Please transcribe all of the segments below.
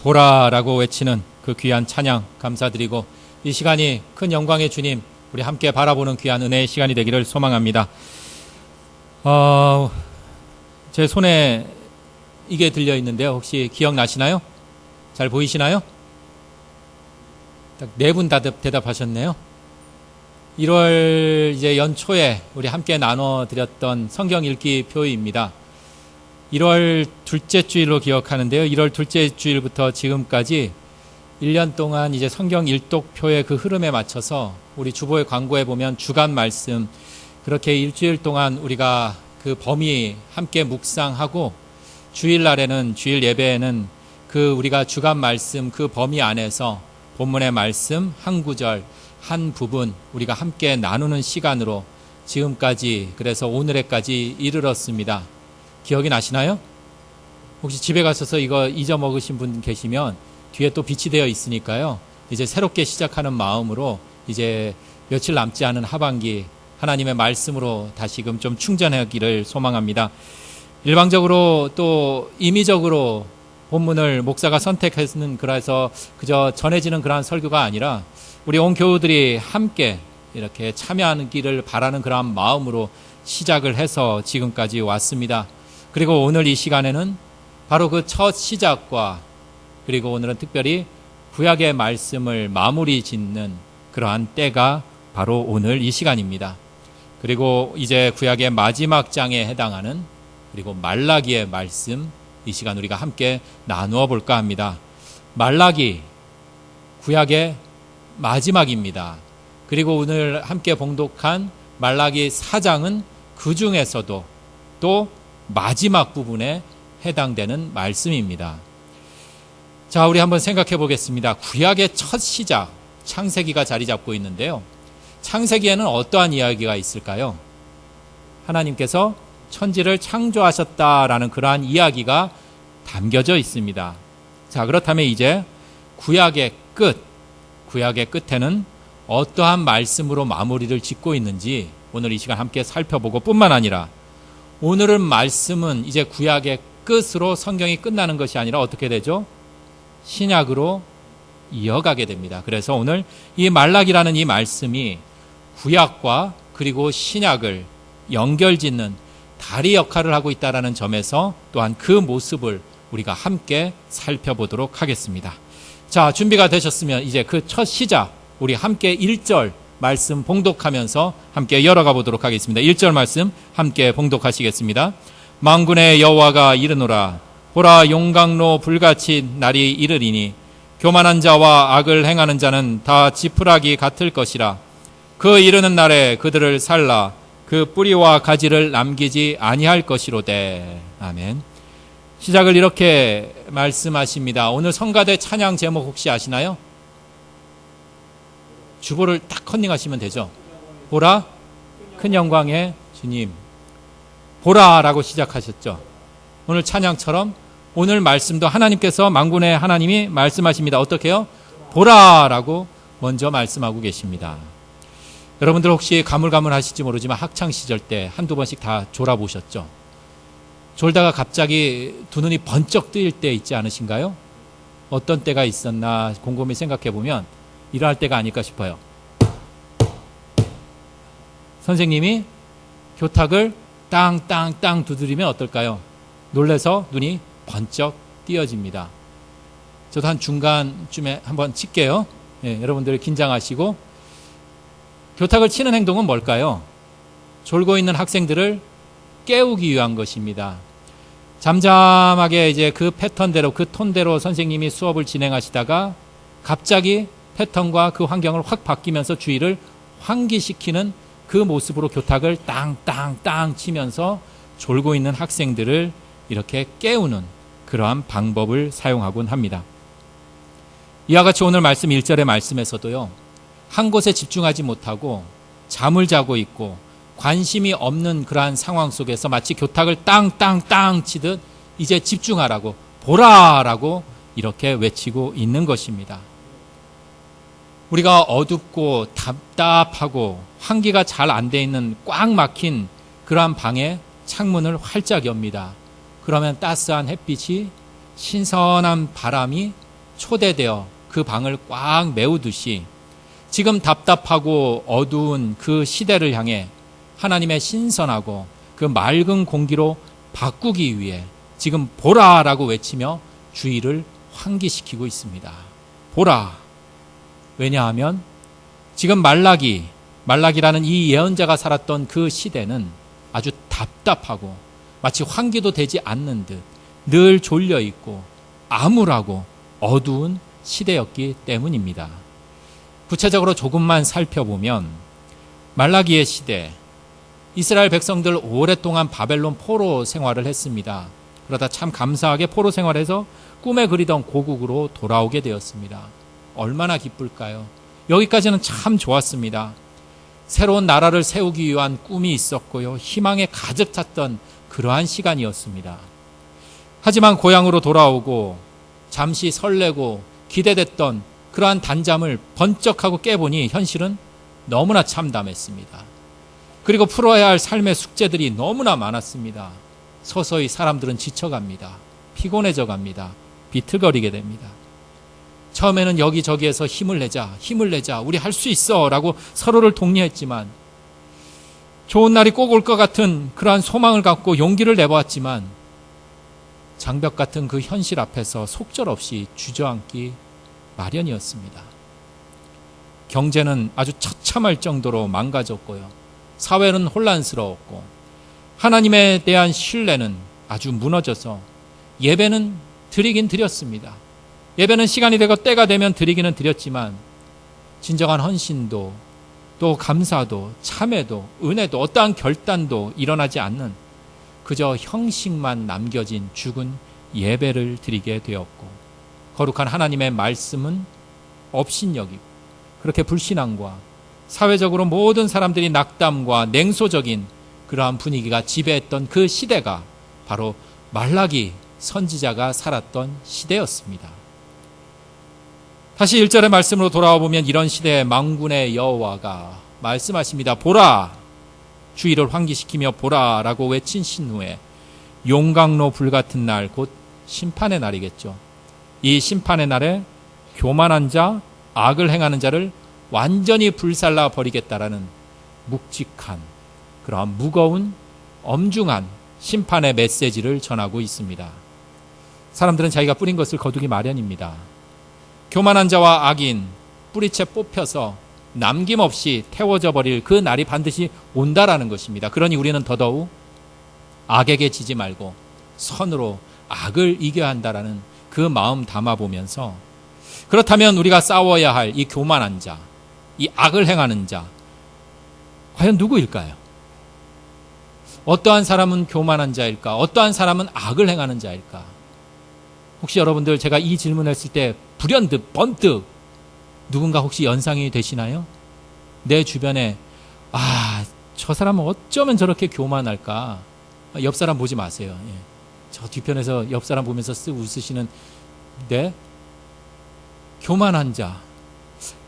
보라라고 외치는 그 귀한 찬양 감사드리고, 이 시간이 큰 영광의 주님 우리 함께 바라보는 귀한 은혜의 시간이 되기를 소망합니다. 제 손에 이게 들려 있는데요. 혹시 기억나시나요? 잘 보이시나요? 딱 네 분 대답하셨네요. 1월 이제 연초에 우리 함께 나눠드렸던 성경 읽기 표입니다. 1월 둘째 주일로 기억하는데요. 1월 둘째 주일부터 지금까지 1년 동안 이제 성경 일독표의 그 흐름에 맞춰서 우리 주보의 광고에 보면 주간 말씀, 그렇게 일주일 동안 우리가 그 범위 함께 묵상하고, 주일날에는, 주일 예배에는 그 우리가 주간 말씀 그 범위 안에서 본문의 말씀 한 구절, 한 부분 우리가 함께 나누는 시간으로 지금까지, 그래서 오늘에까지 이르렀습니다. 기억이 나시나요? 혹시 집에 가셔서 이거 잊어먹으신 분 계시면 뒤에 또 빛이 되어 있으니까요. 이제 새롭게 시작하는 마음으로 이제 며칠 남지 않은 하반기 하나님의 말씀으로 다시금 좀 충전하기를 소망합니다. 일방적으로 또 임의적으로 본문을 목사가 선택했는, 그래서 그저 전해지는 그러한 설교가 아니라 우리 온 교우들이 함께 이렇게 참여하기를 바라는 그러한 마음으로 시작을 해서 지금까지 왔습니다. 그리고 오늘 이 시간에는 바로 그 첫 시작과, 그리고 오늘은 특별히 구약의 말씀을 마무리 짓는 그러한 때가 바로 오늘 이 시간입니다. 그리고 이제 구약의 마지막 장에 해당하는, 그리고 말라기의 말씀, 이 시간 우리가 함께 나누어 볼까 합니다. 말라기, 구약의 마지막입니다. 그리고 오늘 함께 봉독한 말라기 4장은 그 중에서도 또 마지막 부분에 해당되는 말씀입니다. 자, 우리 한번 생각해 보겠습니다. 구약의 첫 시작, 창세기가 자리 잡고 있는데요. 창세기에는 어떠한 이야기가 있을까요? 하나님께서 천지를 창조하셨다라는 그러한 이야기가 담겨져 있습니다. 자, 그렇다면 이제 구약의 끝에는 어떠한 말씀으로 마무리를 짓고 있는지 오늘 이 시간 함께 살펴보고, 뿐만 아니라 오늘은 말씀은 이제 구약의 끝으로 성경이 끝나는 것이 아니라 어떻게 되죠? 신약으로 이어가게 됩니다. 그래서 오늘 이 말라기라는 이 말씀이 구약과 그리고 신약을 연결짓는 다리 역할을 하고 있다는 점에서 또한 그 모습을 우리가 함께 살펴보도록 하겠습니다. 자, 준비가 되셨으면 이제 그 첫 시작 우리 함께 1절 말씀 봉독하면서 함께 열어가 보도록 하겠습니다. 1절 말씀 함께 봉독하시겠습니다. 만군의 여호와가 이르노라. 보라, 용광로 불같이 날이 이르리니 교만한 자와 악을 행하는 자는 다 지푸라기 같을 것이라. 그 이르는 날에 그들을 살라 그 뿌리와 가지를 남기지 아니할 것이로되. 아멘. 시작을 이렇게 말씀하십니다. 오늘 성가대 찬양 제목 혹시 아시나요? 주보를 딱 컨닝하시면 되죠. 보라, 큰 영광의 주님. 보라라고 시작하셨죠. 오늘 찬양처럼 오늘 말씀도 하나님께서, 만군의 하나님이 말씀하십니다. 어떻게 해요? 보라라고 먼저 말씀하고 계십니다. 여러분들 혹시 가물가물하실지 모르지만 학창시절 때 한두 번씩 다 졸아보셨죠? 졸다가 갑자기 두 눈이 번쩍 뜨일 때 있지 않으신가요? 어떤 때가 있었나 곰곰이 생각해보면 이러할 때가 아닐까 싶어요. 선생님이 교탁을 땅땅땅 두드리면 어떨까요? 놀라서 눈이 번쩍 띄어집니다. 저도 한 중간쯤에 한번 칠게요. 예, 여러분들 긴장하시고. 교탁을 치는 행동은 뭘까요? 졸고 있는 학생들을 깨우기 위한 것입니다. 잠잠하게 이제 그 패턴대로, 그 톤대로 선생님이 수업을 진행하시다가 갑자기 패턴과 그 환경을 확 바뀌면서 주의를 환기시키는 그 모습으로 교탁을 땅땅땅 치면서 졸고 있는 학생들을 이렇게 깨우는 그러한 방법을 사용하곤 합니다. 이와 같이 오늘 말씀 1절의 말씀에서도요, 한 곳에 집중하지 못하고 잠을 자고 있고 관심이 없는 그러한 상황 속에서 마치 교탁을 땅땅땅 치듯 이제 집중하라고, 보라라고 이렇게 외치고 있는 것입니다. 우리가 어둡고 답답하고 환기가 잘 안 돼 있는 꽉 막힌 그러한 방에 창문을 활짝 엽니다. 그러면 따스한 햇빛이, 신선한 바람이 초대되어 그 방을 꽉 메우듯이 지금 답답하고 어두운 그 시대를 향해 하나님의 신선하고 그 맑은 공기로 바꾸기 위해 지금 보라라고 외치며 주의를 환기시키고 있습니다. 보라. 왜냐하면 지금 말라기라는 이 예언자가 살았던 그 시대는 아주 답답하고 마치 환기도 되지 않는 듯 늘 졸려있고 암울하고 어두운 시대였기 때문입니다. 구체적으로 조금만 살펴보면 말라기의 시대, 이스라엘 백성들 오랫동안 바벨론 포로 생활을 했습니다. 그러다 참 감사하게 포로 생활에서 꿈에 그리던 고국으로 돌아오게 되었습니다. 얼마나 기쁠까요? 여기까지는 참 좋았습니다. 새로운 나라를 세우기 위한 꿈이 있었고요. 희망에 가득 찼던 그러한 시간이었습니다. 하지만 고향으로 돌아오고 잠시 설레고 기대됐던 그러한 단잠을 번쩍하고 깨보니 현실은 너무나 참담했습니다. 그리고 풀어야 할 삶의 숙제들이 너무나 많았습니다. 서서히 사람들은 지쳐갑니다. 피곤해져 갑니다. 비틀거리게 됩니다. 처음에는 여기저기에서 힘을 내자, 우리 할 수 있어 라고 서로를 독려했지만 좋은 날이 꼭 올 것 같은 그러한 소망을 갖고 용기를 내보았지만 장벽 같은 그 현실 앞에서 속절없이 주저앉기 마련이었습니다. 경제는 아주 처참할 정도로 망가졌고요. 사회는 혼란스러웠고 하나님에 대한 신뢰는 아주 무너져서 예배는 드리긴 드렸습니다. 예배는 시간이 되고 때가 되면 드리기는 드렸지만 진정한 헌신도 또 감사도 참회도 은혜도 어떠한 결단도 일어나지 않는 그저 형식만 남겨진 죽은 예배를 드리게 되었고 거룩한 하나님의 말씀은 업신여기고 그렇게 불신앙과 사회적으로 모든 사람들이 낙담과 냉소적인 그러한 분위기가 지배했던 그 시대가 바로 말라기 선지자가 살았던 시대였습니다. 다시 1절의 말씀으로 돌아와 보면 이런 시대에 만군의 여호와가 말씀하십니다. 보라! 주의를 환기시키며 보라라고 외친 신후에 용광로 불같은 날, 곧 심판의 날이겠죠. 이 심판의 날에 교만한 자, 악을 행하는 자를 완전히 불살라 버리겠다라는 묵직한 그러한 무거운 엄중한 심판의 메시지를 전하고 있습니다. 사람들은 자기가 뿌린 것을 거두기 마련입니다. 교만한 자와 악인 뿌리채 뽑혀서 남김없이 태워져 버릴 그 날이 반드시 온다라는 것입니다. 그러니 우리는 더더욱 악에게 지지 말고 선으로 악을 이겨야 한다라는 그 마음 담아보면서 그렇다면 우리가 싸워야 할 이 교만한 자, 이 악을 행하는 자 과연 누구일까요? 어떠한 사람은 교만한 자일까? 어떠한 사람은 악을 행하는 자일까? 혹시 여러분들 제가 이 질문을 했을 때 불현듯 번뜩 누군가 혹시 연상이 되시나요? 내 주변에 저 사람은 어쩌면 저렇게 교만할까? 옆 사람 보지 마세요. 예. 저 뒤편에서 옆 사람 보면서 쓱 웃으시는 교만한 자.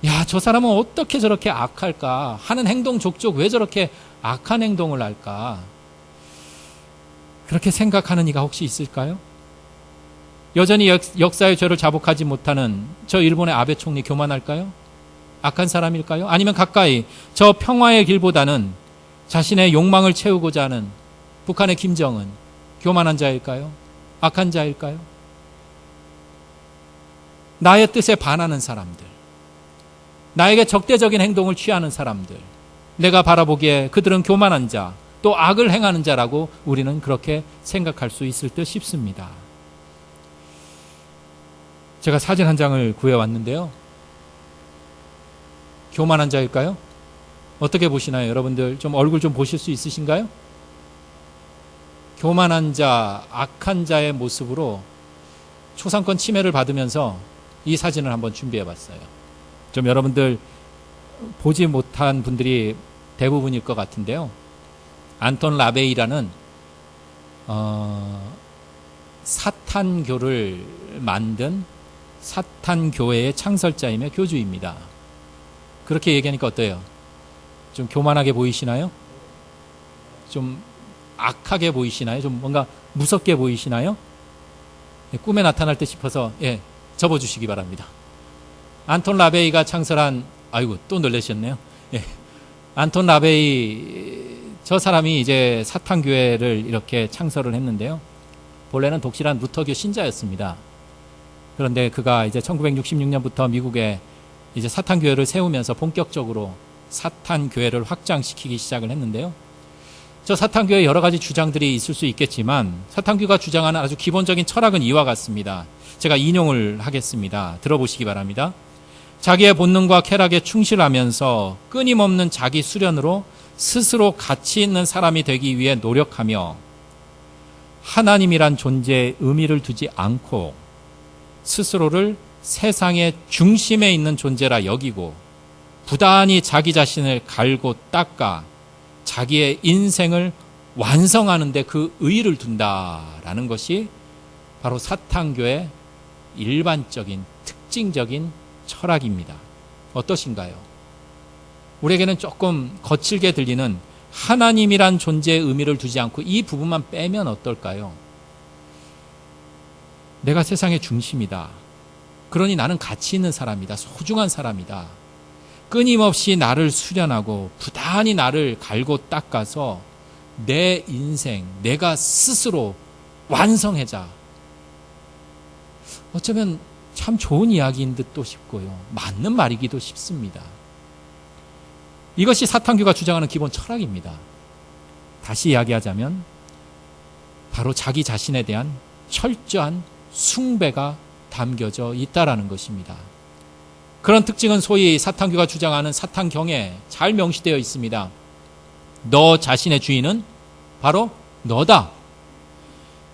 야, 저 사람은 어떻게 저렇게 악할까? 하는 행동 족족 왜 저렇게 악한 행동을 할까? 그렇게 생각하는 이가 혹시 있을까요? 여전히 역사의 죄를 자복하지 못하는 저 일본의 아베 총리 교만할까요? 악한 사람일까요? 아니면 가까이 저 평화의 길보다는 자신의 욕망을 채우고자 하는 북한의 김정은 교만한 자일까요? 악한 자일까요? 나의 뜻에 반하는 사람들, 나에게 적대적인 행동을 취하는 사람들, 내가 바라보기에 그들은 교만한 자, 또 악을 행하는 자라고 우리는 그렇게 생각할 수 있을 듯 싶습니다. 제가 사진 한 장을 구해왔는데요. 교만한 자일까요? 어떻게 보시나요? 여러분들 좀 얼굴 좀 보실 수 있으신가요? 교만한 자, 악한 자의 모습으로 초상권 침해를 받으면서 이 사진을 한번 준비해봤어요. 좀 여러분들 보지 못한 분들이 대부분일 것 같은데요. 안톤 라베이라는 사탄교를 만든 사탄교회의 창설자이며 교주입니다. 그렇게 얘기하니까 어때요? 좀 교만하게 보이시나요? 좀 악하게 보이시나요? 좀 뭔가 무섭게 보이시나요? 꿈에 나타날 때 싶어서 접어주시기 바랍니다. 안톤 라베이가 창설한, 아이고 또 놀라셨네요. 예. 안톤 라베이, 저 사람이 이제 사탄교회를 이렇게 창설을 했는데요. 본래는 독실한 루터교 신자였습니다. 그런데 그가 이제 1966년부터 미국에 이제 사탄교회를 세우면서 본격적으로 사탄교회를 확장시키기 시작을 했는데요. 저 사탄교회 여러 가지 주장들이 있을 수 있겠지만 사탄교가 주장하는 아주 기본적인 철학은 이와 같습니다. 제가 인용을 하겠습니다. 들어보시기 바랍니다. 자기의 본능과 쾌락에 충실하면서 끊임없는 자기 수련으로 스스로 가치 있는 사람이 되기 위해 노력하며 하나님이란 존재에 의미를 두지 않고 스스로를 세상의 중심에 있는 존재라 여기고 부단히 자기 자신을 갈고 닦아 자기의 인생을 완성하는 데 그 의의를 둔다라는 것이 바로 사탄교의 일반적인 특징적인 철학입니다. 어떠신가요? 우리에게는 조금 거칠게 들리는 하나님이란 존재의 의미를 두지 않고 이 부분만 빼면 어떨까요? 내가 세상의 중심이다. 그러니 나는 가치 있는 사람이다. 소중한 사람이다. 끊임없이 나를 수련하고 부단히 나를 갈고 닦아서 내 인생, 내가 스스로 완성하자. 어쩌면 참 좋은 이야기인 듯도 싶고요. 맞는 말이기도 싶습니다. 이것이 사탄교가 주장하는 기본 철학입니다. 다시 이야기하자면 바로 자기 자신에 대한 철저한 숭배가 담겨져 있다라는 것입니다. 그런 특징은 소위 사탄교가 주장하는 사탄경에 잘 명시되어 있습니다. 너 자신의 주인은 바로 너다.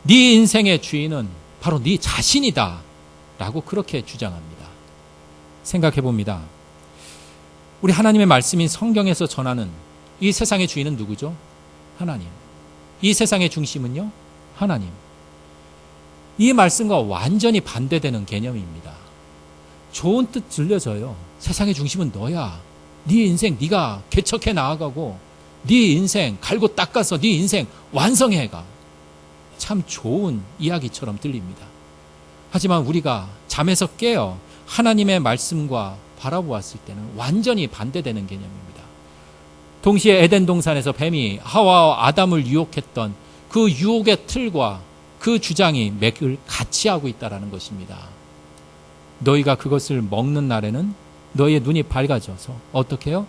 네 인생의 주인은 바로 네 자신이다. 라고 그렇게 주장합니다. 생각해 봅니다. 우리 하나님의 말씀인 성경에서 전하는 이 세상의 주인은 누구죠? 하나님. 이 세상의 중심은요? 하나님. 이 말씀과 완전히 반대되는 개념입니다. 좋은 뜻 들려져요. 세상의 중심은 너야. 네 인생 네가 개척해 나아가고 네 인생 갈고 닦아서 네 인생 완성해가. 참 좋은 이야기처럼 들립니다. 하지만 우리가 잠에서 깨어 하나님의 말씀과 바라보았을 때는 완전히 반대되는 개념입니다. 동시에 에덴 동산에서 뱀이 하와와 아담을 유혹했던 그 유혹의 틀과 그 주장이 맥을 같이 하고 있다는 것입니다. 너희가 그것을 먹는 날에는 너희의 눈이 밝아져서 어떻게 해요?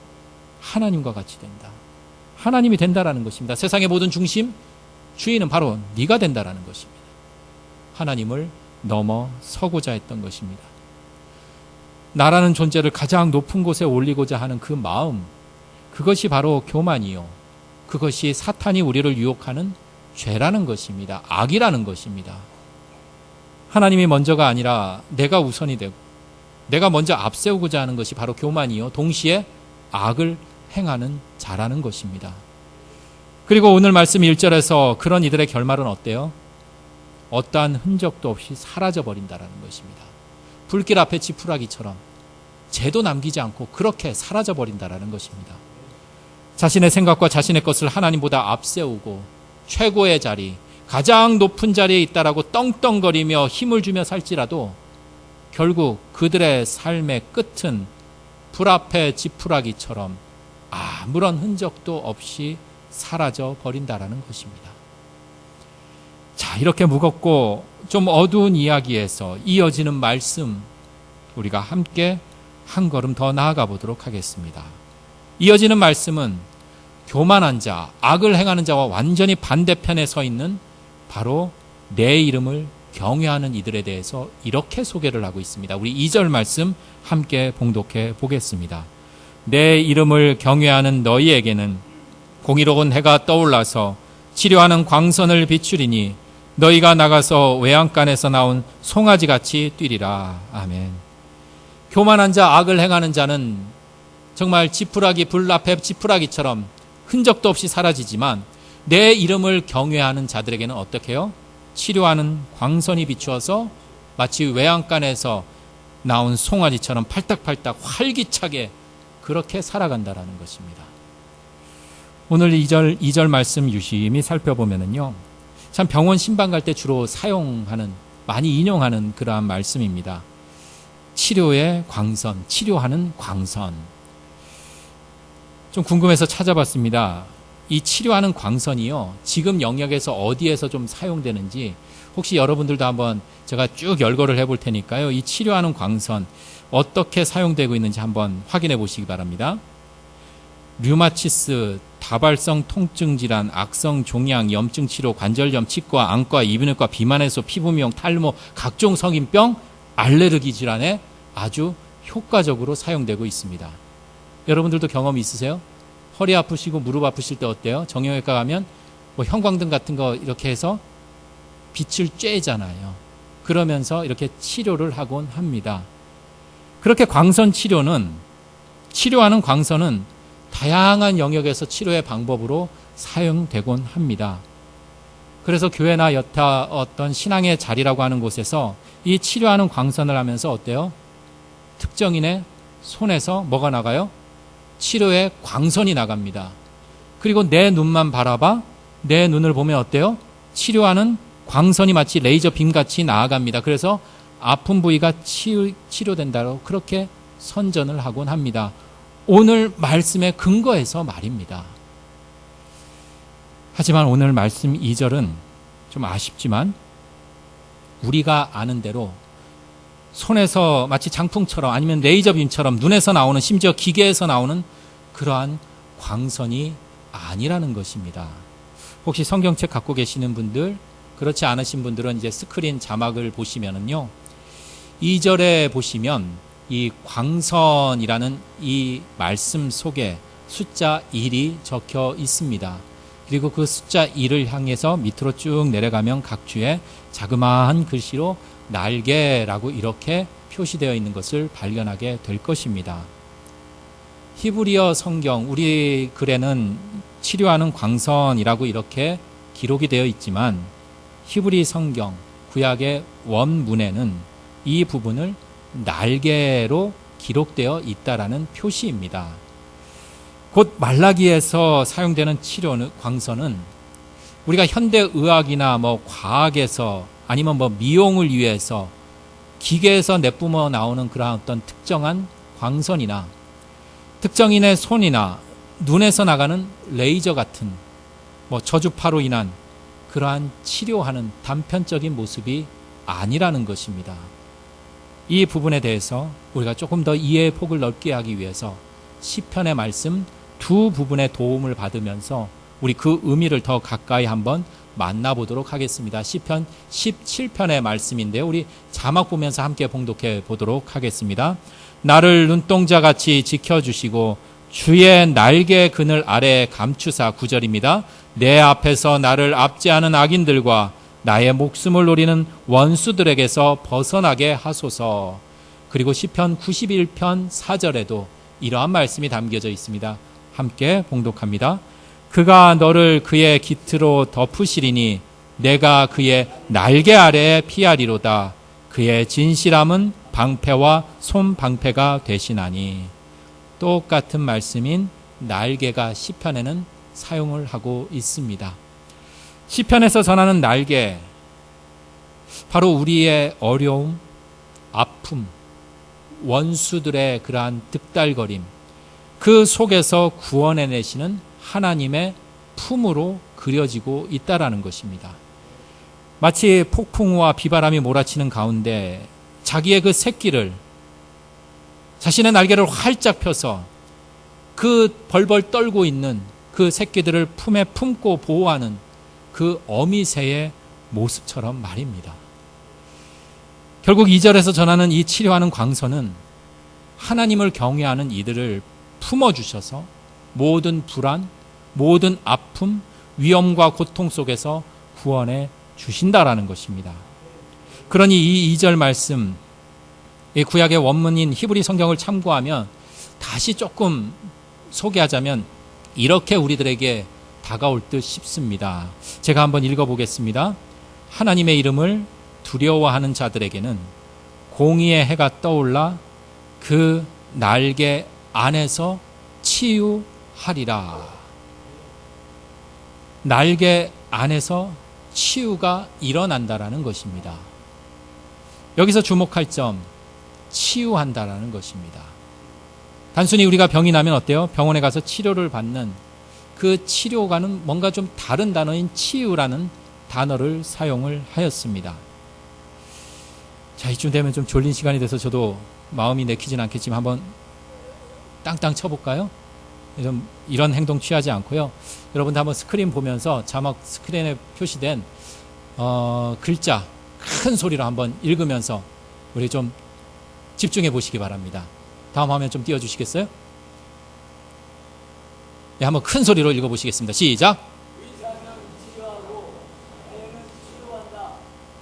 하나님과 같이 된다. 하나님이 된다라는 것입니다. 세상의 모든 중심, 주인은 바로 네가 된다라는 것입니다. 하나님을 넘어서고자 했던 것입니다. 나라는 존재를 가장 높은 곳에 올리고자 하는 그 마음, 그것이 바로 교만이요. 그것이 사탄이 우리를 유혹하는 죄라는 것입니다. 악이라는 것입니다. 하나님이 먼저가 아니라 내가 우선이 되고 내가 먼저 앞세우고자 하는 것이 바로 교만이요. 동시에 악을 행하는 자라는 것입니다. 그리고 오늘 말씀 1절에서 그런 이들의 결말은 어때요? 어떠한 흔적도 없이 사라져버린다라는 것입니다. 불길 앞에 지푸라기처럼 죄도 남기지 않고 그렇게 사라져버린다라는 것입니다. 자신의 생각과 자신의 것을 하나님보다 앞세우고 최고의 자리, 가장 높은 자리에 있다라고 떵떵거리며 힘을 주며 살지라도 결국 그들의 삶의 끝은 불 앞에 지푸라기처럼 아무런 흔적도 없이 사라져 버린다라는 것입니다. 자, 이렇게 무겁고 좀 어두운 이야기에서 이어지는 말씀, 우리가 함께 한 걸음 더 나아가 보도록 하겠습니다. 이어지는 말씀은 교만한 자, 악을 행하는 자와 완전히 반대편에 서 있는 바로 내 이름을 경외하는 이들에 대해서 이렇게 소개를 하고 있습니다. 우리 2절 말씀 함께 봉독해 보겠습니다. 내 이름을 경외하는 너희에게는 공의로운 해가 떠올라서 치료하는 광선을 비추리니 너희가 나가서 외양간에서 나온 송아지같이 뛰리라. 아멘. 교만한 자, 악을 행하는 자는 정말 지푸라기, 불 앞에 지푸라기처럼 흔적도 없이 사라지지만 내 이름을 경외하는 자들에게는 어떻게 해요? 치료하는 광선이 비추어서 마치 외양간에서 나온 송아지처럼 팔딱팔딱 활기차게 그렇게 살아간다라는 것입니다. 오늘 2절 말씀 유심히 살펴보면은요, 참 병원 신방 갈 때 주로 사용하는, 많이 인용하는 그러한 말씀입니다. 치료의 광선, 치료하는 광선. 좀 궁금해서 찾아봤습니다. 이 치료하는 광선이요, 지금 영역에서 어디에서 좀 사용되는지 혹시 여러분들도 한번 제가 쭉 열거를 해볼 테니까요. 이 치료하는 광선 어떻게 사용되고 있는지 한번 확인해 보시기 바랍니다. 류마티스, 다발성 통증 질환, 악성 종양, 염증 치료, 관절염, 치과, 안과, 이비인후과, 비만해소, 피부 미용, 탈모, 각종 성인병, 알레르기 질환에 아주 효과적으로 사용되고 있습니다. 여러분들도 경험 있으세요? 허리 아프시고 무릎 아프실 때 어때요? 정형외과 가면 뭐 형광등 같은 거 이렇게 해서 빛을 쬐잖아요. 그러면서 이렇게 치료를 하곤 합니다. 그렇게 광선 치료는, 치료하는 광선은 다양한 영역에서 치료의 방법으로 사용되곤 합니다. 그래서 교회나 여타 어떤 신앙의 자리라고 하는 곳에서 이 치료하는 광선을 하면서 어때요? 특정인의 손에서 뭐가 나가요? 치료의 광선이 나갑니다. 그리고 내 눈만 바라봐, 내 눈을 보면 어때요? 치료하는 광선이 마치 레이저 빔같이 나아갑니다. 그래서 아픈 부위가 치료된다고 그렇게 선전을 하곤 합니다. 오늘 말씀에 근거해서 말입니다. 하지만 오늘 말씀 2절은 좀 아쉽지만 우리가 아는 대로 손에서 마치 장풍처럼 아니면 레이저빔처럼 눈에서 나오는, 심지어 기계에서 나오는 그러한 광선이 아니라는 것입니다. 혹시 성경책 갖고 계시는 분들, 그렇지 않으신 분들은 이제 스크린 자막을 보시면은요, 2절에 보시면 이 광선이라는 이 말씀 속에 숫자 1이 적혀 있습니다. 그리고 그 숫자 1을 향해서 밑으로 쭉 내려가면 각 주에 자그마한 글씨로 날개라고 이렇게 표시되어 있는 것을 발견하게 될 것입니다. 히브리어 성경, 우리 글에는 치료하는 광선이라고 이렇게 기록이 되어 있지만 히브리 성경, 구약의 원문에는 이 부분을 날개로 기록되어 있다라는 표시입니다. 곧 말라기에서 사용되는 치료는, 광선은 우리가 현대의학이나 뭐 과학에서 아니면 뭐 미용을 위해서 기계에서 내뿜어 나오는 그러한 어떤 특정한 광선이나 특정인의 손이나 눈에서 나가는 레이저 같은 뭐 저주파로 인한 그러한 치료하는 단편적인 모습이 아니라는 것입니다. 이 부분에 대해서 우리가 조금 더 이해의 폭을 넓게 하기 위해서 시편의 말씀 두 부분의 도움을 받으면서 우리 그 의미를 더 가까이 한번 만나보도록 하겠습니다. 시편 17편의 말씀인데요. 우리 자막 보면서 함께 봉독해 보도록 하겠습니다. 나를 눈동자같이 지켜주시고 주의 날개 그늘 아래 감추사, 9절입니다. 내 앞에서 나를 압제하는 악인들과 나의 목숨을 노리는 원수들에게서 벗어나게 하소서. 그리고 시편 91편 4절에도 이러한 말씀이 담겨져 있습니다. 함께 봉독합니다. 그가 너를 그의 깃으로 덮으시리니 내가 그의 날개 아래에 피하리로다. 그의 진실함은 방패와 손방패가 되시나니. 똑같은 말씀인 날개가 시편에는 사용을 하고 있습니다. 시편에서 전하는 날개, 바로 우리의 어려움, 아픔, 원수들의 그러한 득달거림, 그 속에서 구원해내시는 하나님의 품으로 그려지고 있다라는 것입니다. 마치 폭풍우와 비바람이 몰아치는 가운데 자기의 그 새끼를, 자신의 날개를 활짝 펴서 그 벌벌 떨고 있는 그 새끼들을 품에 품고 보호하는 그 어미새의 모습처럼 말입니다. 결국 2절에서 전하는 이 치료하는 광선은 하나님을 경외하는 이들을 품어주셔서 모든 불안, 모든 아픔, 위험과 고통 속에서 구원해 주신다라는 것입니다. 그러니 이 2절 말씀, 이 구약의 원문인 히브리 성경을 참고하면 다시 조금 소개하자면 이렇게 우리들에게 다가올 듯 싶습니다. 제가 한번 읽어보겠습니다. 하나님의 이름을 두려워하는 자들에게는 공의의 해가 떠올라 그 날개 안에서 치유하리라. 날개 안에서 치유가 일어난다라는 것입니다. 여기서 주목할 점, 치유한다라는 것입니다. 단순히 우리가 병이 나면 어때요? 병원에 가서 치료를 받는 그 치료가는 뭔가 좀 다른 단어인 치유라는 단어를 사용을 하였습니다. 자, 이쯤 되면 좀 졸린 시간이 돼서 저도 마음이 내키진 않겠지만 한번 땅땅 쳐볼까요? 좀 이런 행동 취하지 않고요. 여러분들 한번 스크린 보면서 자막 스크린에 표시된 글자 큰 소리로 한번 읽으면서 우리 좀 집중해 보시기 바랍니다. 다음 화면 좀 띄워주시겠어요? 네, 한번 큰 소리로 읽어보시겠습니다. 시작!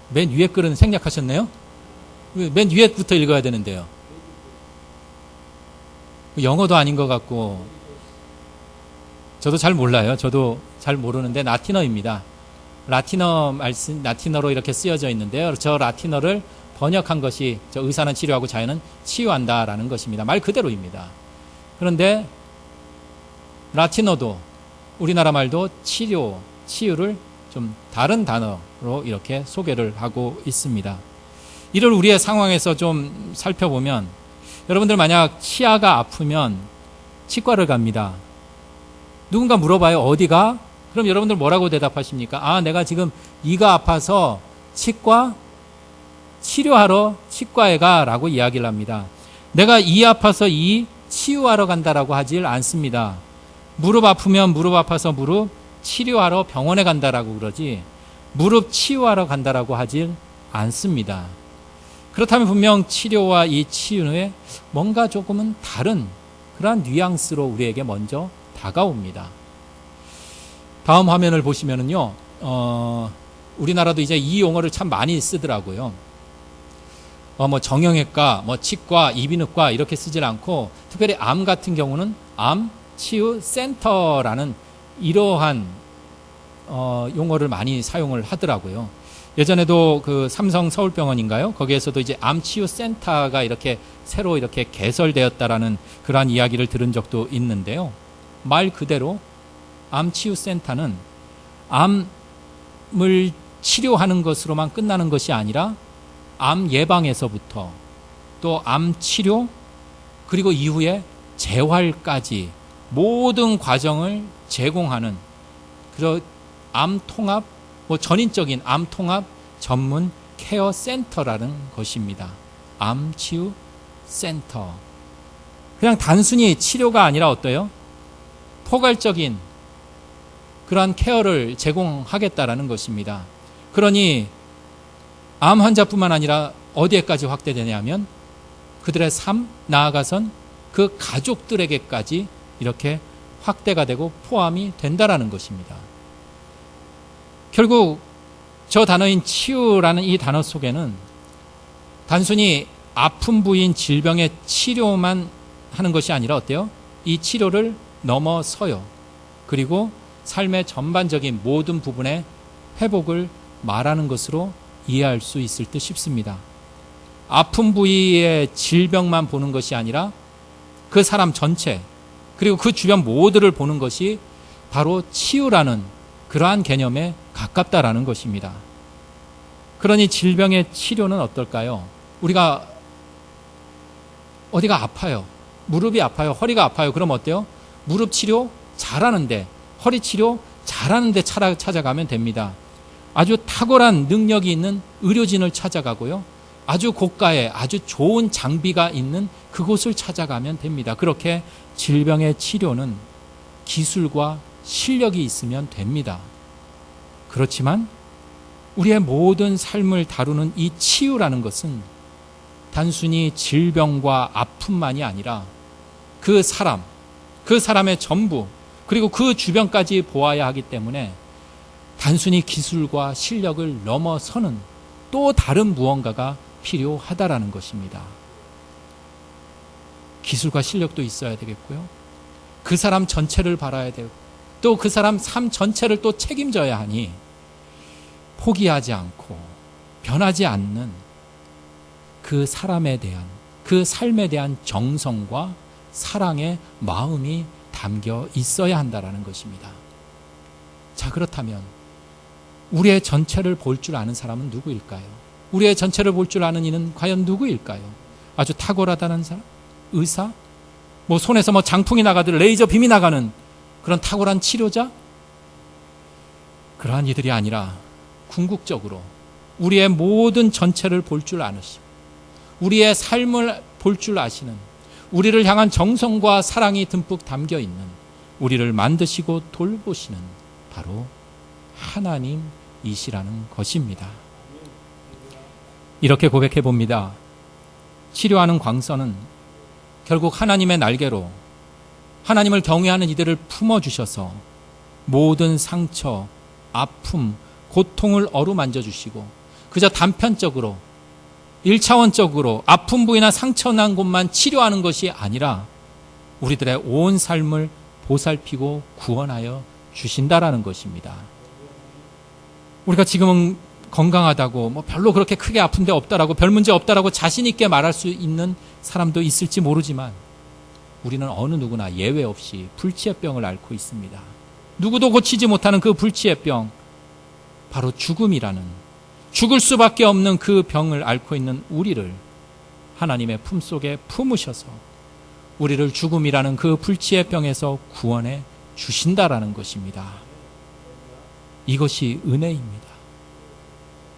맨 위에 글은 생략하셨네요? 맨 위에부터 읽어야 되는데요. 영어도 아닌 것 같고 저도 잘 몰라요. 저도 잘 모르는데 라틴어입니다. 라틴어 말씀, 라틴어로 이렇게 쓰여져 있는데요. 저 라틴어를 번역한 것이 저 의사는 치료하고 자연은 치유한다라는 것입니다. 말 그대로입니다. 그런데 라틴어도 우리나라 말도 치료, 치유를 좀 다른 단어로 이렇게 소개를 하고 있습니다. 이를 우리의 상황에서 좀 살펴보면 여러분들 만약 치아가 아프면 치과를 갑니다. 누군가 물어봐요. 어디가? 그럼 여러분들 뭐라고 대답하십니까? 아, 내가 지금 이가 아파서 치과 치료하러 치과에 가라고 이야기를 합니다. 내가 이 아파서 이 치유하러 간다라고 하질 않습니다. 무릎 아프면 무릎 아파서 무릎 치료하러 병원에 간다라고 그러지 무릎 치유하러 간다라고 하질 않습니다. 그렇다면 분명 치료와 이 치유에 뭔가 조금은 다른 그러한 뉘앙스로 우리에게 먼저 다가옵니다. 다음 화면을 보시면은요, 우리나라도 이제 이 용어를 참 많이 쓰더라고요. 뭐 정형외과, 뭐 치과, 이비인후과 이렇게 쓰질 않고 특별히 암 같은 경우는 암 치유 센터라는 이러한 용어를 많이 사용을 하더라고요. 예전에도 그 삼성 서울병원인가요? 거기에서도 이제 암치유센터가 이렇게 새로 이렇게 개설되었다라는 그러한 이야기를 들은 적도 있는데요. 말 그대로 암치유센터는 암을 치료하는 것으로만 끝나는 것이 아니라 암 예방에서부터 또 암 치료 그리고 이후에 재활까지 모든 과정을 제공하는 그런 암 통합 뭐 전인적인 암 통합 전문 케어 센터라는 것입니다. 암 치유 센터. 그냥 단순히 치료가 아니라 어때요? 포괄적인 그러한 케어를 제공하겠다라는 것입니다. 그러니 암 환자뿐만 아니라 어디에까지 확대되냐면 그들의 삶, 나아가선 그 가족들에게까지 이렇게 확대가 되고 포함이 된다라는 것입니다. 결국 저 단어인 치유라는 이 단어 속에는 단순히 아픈 부위인 질병의 치료만 하는 것이 아니라 어때요? 이 치료를 넘어서요. 그리고 삶의 전반적인 모든 부분의 회복을 말하는 것으로 이해할 수 있을 듯 싶습니다. 아픈 부위의 질병만 보는 것이 아니라 그 사람 전체 그리고 그 주변 모두를 보는 것이 바로 치유라는 그러한 개념에 가깝다라는 것입니다. 그러니 질병의 치료는 어떨까요? 우리가 어디가 아파요. 무릎이 아파요. 허리가 아파요. 그럼 어때요? 무릎 치료 잘하는데 허리 치료 잘하는데 찾아가면 됩니다. 아주 탁월한 능력이 있는 의료진을 찾아가고요. 아주 고가의 아주 좋은 장비가 있는 그곳을 찾아가면 됩니다. 그렇게 질병의 치료는 기술과 실력이 있으면 됩니다. 그렇지만 우리의 모든 삶을 다루는 이 치유라는 것은 단순히 질병과 아픔만이 아니라 그 사람의 전부 그리고 그 주변까지 보아야 하기 때문에 단순히 기술과 실력을 넘어서는 또 다른 무언가가 필요하다라는 것입니다. 기술과 실력도 있어야 되겠고요. 그 사람 전체를 바라야 되고 또 그 사람 삶 전체를 또 책임져야 하니 포기하지 않고 변하지 않는 그 사람에 대한 그 삶에 대한 정성과 사랑의 마음이 담겨 있어야 한다라는 것입니다. 자, 그렇다면 우리의 전체를 볼 줄 아는 사람은 누구일까요? 우리의 전체를 볼 줄 아는 이는 과연 누구일까요? 아주 탁월하다는 사람? 의사? 뭐 손에서 뭐 장풍이 나가듯 레이저 빔이 나가는 그런 탁월한 치료자? 그러한 이들이 아니라 궁극적으로 우리의 모든 전체를 볼 줄 아시고 우리의 삶을 볼 줄 아시는, 우리를 향한 정성과 사랑이 듬뿍 담겨 있는, 우리를 만드시고 돌보시는 바로 하나님이시라는 것입니다. 이렇게 고백해 봅니다. 치료하는 광선은 결국 하나님의 날개로 하나님을 경외하는 이들을 품어주셔서 모든 상처, 아픔, 고통을 어루만져 주시고 그저 단편적으로 1차원적으로 아픈 부위나 상처 난 곳만 치료하는 것이 아니라 우리들의 온 삶을 보살피고 구원하여 주신다라는 것입니다. 우리가 지금은 건강하다고 뭐 별로 그렇게 크게 아픈 데 없다라고 별 문제 없다라고 자신 있게 말할 수 있는 사람도 있을지 모르지만 우리는 어느 누구나 예외 없이 불치의 병을 앓고 있습니다. 누구도 고치지 못하는 그 불치의 병, 바로 죽음이라는, 죽을 수밖에 없는 그 병을 앓고 있는 우리를 하나님의 품속에 품으셔서 우리를 죽음이라는 그 불치의 병에서 구원해 주신다라는 것입니다. 이것이 은혜입니다.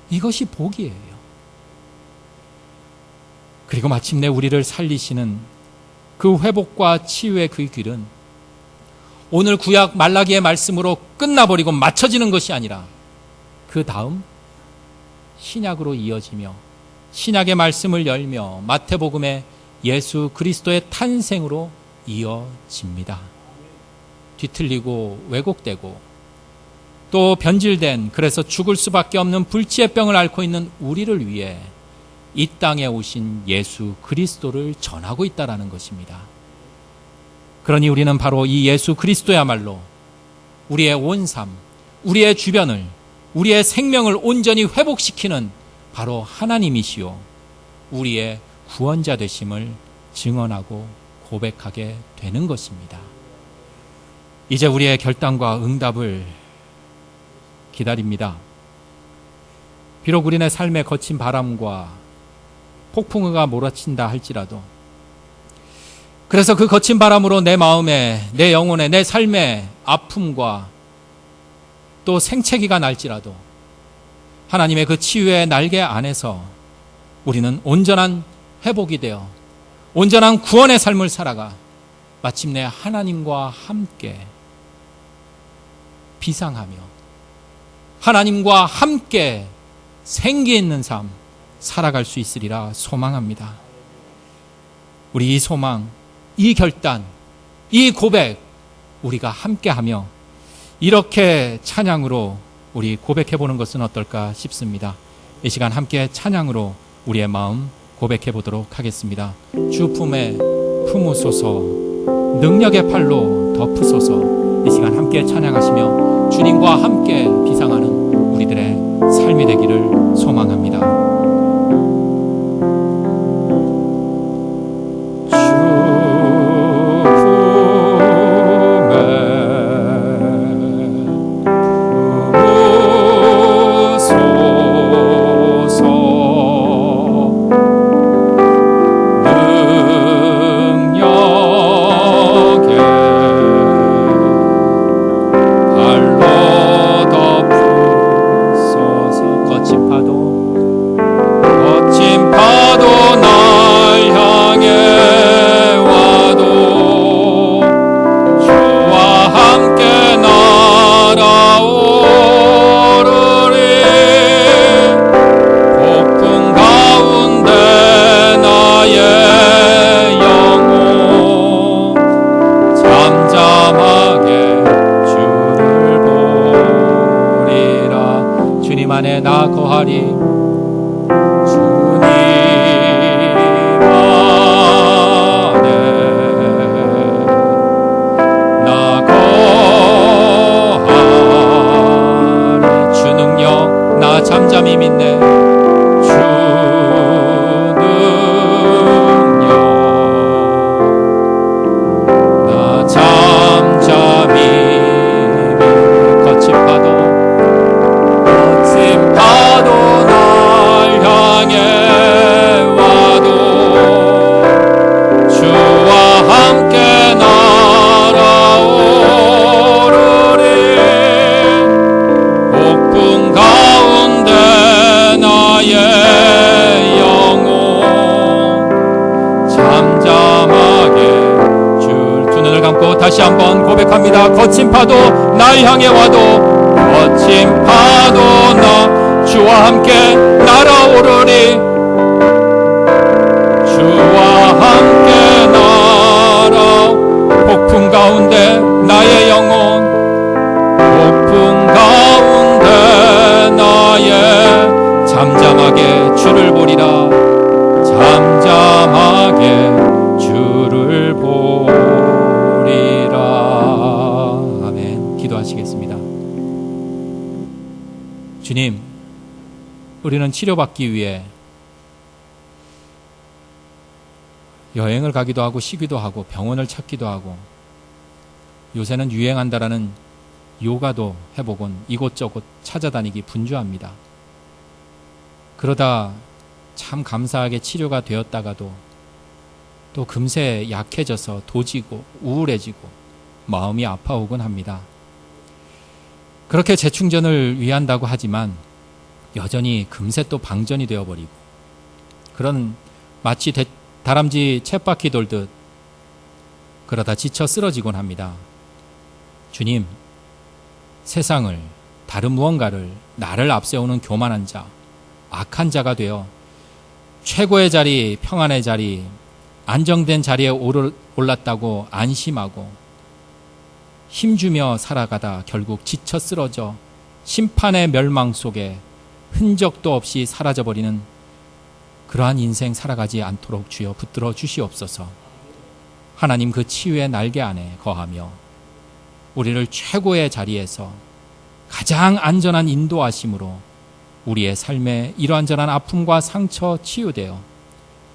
이것이 복이에요. 그리고 마침내 우리를 살리시는 그 회복과 치유의 그 길은 오늘 구약 말라기의 말씀으로 끝나버리고 맞춰지는 것이 아니라 그 다음 신약으로 이어지며 신약의 말씀을 열며 마태복음의 예수 그리스도의 탄생으로 이어집니다. 뒤틀리고 왜곡되고 또 변질된, 그래서 죽을 수밖에 없는 불치의 병을 앓고 있는 우리를 위해 이 땅에 오신 예수 그리스도를 전하고 있다는 것입니다. 그러니 우리는 바로 이 예수 그리스도야말로 우리의 온 삶, 우리의 주변을, 우리의 생명을 온전히 회복시키는 바로 하나님이시요 우리의 구원자 되심을 증언하고 고백하게 되는 것입니다. 이제 우리의 결단과 응답을 기다립니다. 비록 우리네 삶에 거친 바람과 폭풍우가 몰아친다 할지라도, 그래서 그 거친 바람으로 내 마음에, 내 영혼에, 내 삶에 아픔과 또 생채기가 날지라도 하나님의 그 치유의 날개 안에서 우리는 온전한 회복이 되어 온전한 구원의 삶을 살아가 마침내 하나님과 함께 비상하며 하나님과 함께 생기 있는 삶 살아갈 수 있으리라 소망합니다. 우리 이 소망, 이 결단, 이 고백 우리가 함께하며 이렇게 찬양으로 우리 고백해보는 것은 어떨까 싶습니다. 이 시간 함께 찬양으로 우리의 마음 고백해보도록 하겠습니다. 주 품에 품으소서, 능력의 팔로 덮으소서. 이 시간 함께 찬양하시며 주님과 함께 비상하는 우리들의 삶이 되기를 소망합니다. 나 거하리. 주님 안에 나 거하리. 주 능력 나 잠잠히 믿네. 주 능력 나 잠잠히 믿네. 거친 파도 안고 다시 한번 고백합니다. 거친 파도 날 향해 와도 거친 파도 나 주와 함께 날아오르리. 주와 함께 날아 폭풍 가운데 나의 영혼, 폭풍 가운데 나의 잠잠하게 주를 보리라. 잠잠하게 주를 보리라. 아멘. 기도하시겠습니다. 주님, 우리는 치료받기 위해 여행을 가기도 하고 쉬기도 하고 병원을 찾기도 하고 요새는 유행한다라는 요가도 해보곤 이곳저곳 찾아다니기 분주합니다. 그러다 참 감사하게 치료가 되었다가도 또 금세 약해져서 도지고 우울해지고 마음이 아파오곤 합니다. 그렇게 재충전을 위한다고 하지만 여전히 금세 또 방전이 되어버리고 그런 마치 다람쥐 쳇바퀴 돌듯 그러다 지쳐 쓰러지곤 합니다. 주님, 세상을, 다른 무언가를, 나를 앞세우는 교만한 자, 악한 자가 되어 최고의 자리, 평안의 자리, 안정된 자리에 올랐다고 안심하고 힘주며 살아가다 결국 지쳐 쓰러져 심판의 멸망 속에 흔적도 없이 사라져버리는 그러한 인생 살아가지 않도록 주여 붙들어 주시옵소서. 하나님 그 치유의 날개 안에 거하며 우리를 최고의 자리에서 가장 안전한 인도하심으로 우리의 삶에 이러한저러한 아픔과 상처 치유되어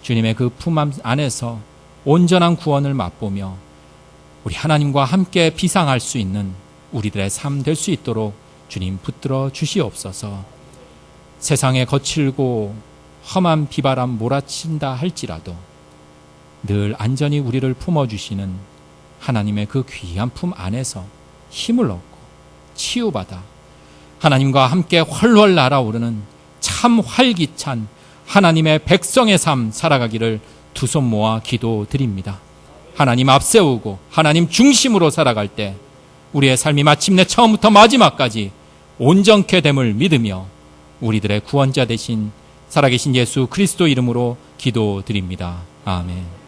주님의 그 품 안에서 온전한 구원을 맛보며 우리 하나님과 함께 비상할 수 있는 우리들의 삶 될 수 있도록 주님 붙들어 주시옵소서. 세상에 거칠고 험한 비바람 몰아친다 할지라도 늘 안전히 우리를 품어주시는 하나님의 그 귀한 품 안에서 힘을 얻고 치유받아 하나님과 함께 훨훨 날아오르는 참 활기찬 하나님의 백성의 삶 살아가기를 두 손 모아 기도드립니다. 하나님 앞세우고 하나님 중심으로 살아갈 때 우리의 삶이 마침내 처음부터 마지막까지 온전케 됨을 믿으며 우리들의 구원자 되신 살아계신 예수 그리스도 이름으로 기도드립니다. 아멘.